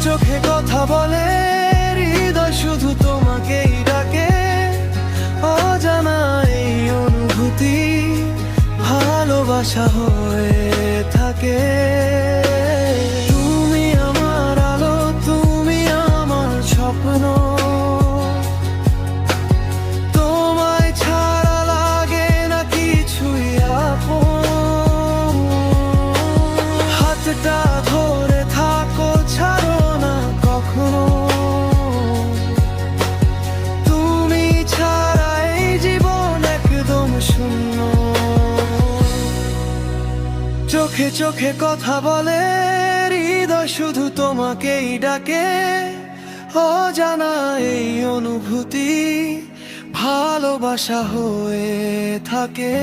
চোখে কথা বলে, হৃদয় শুধু তোমাকেই ডাকে। অজানা এই অনুভূতি ভালোবাসা হয়ে থাকে। তুমি আমার আলো, তুমি আমার স্বপ্ন, তোমায় ছাড়া লাগে না কিছুই আপন। হাতটা ধরে থাকো, ছাড়ো না কখনো, তুমি ছাড়া এই জীবন একদম শূন্য। চোখে চোখে কথা বলে, হৃদয় শুধু তোমাকেই ডাকে। অজানা এই অনুভূতি ভালোবাসা হয়ে থাকে।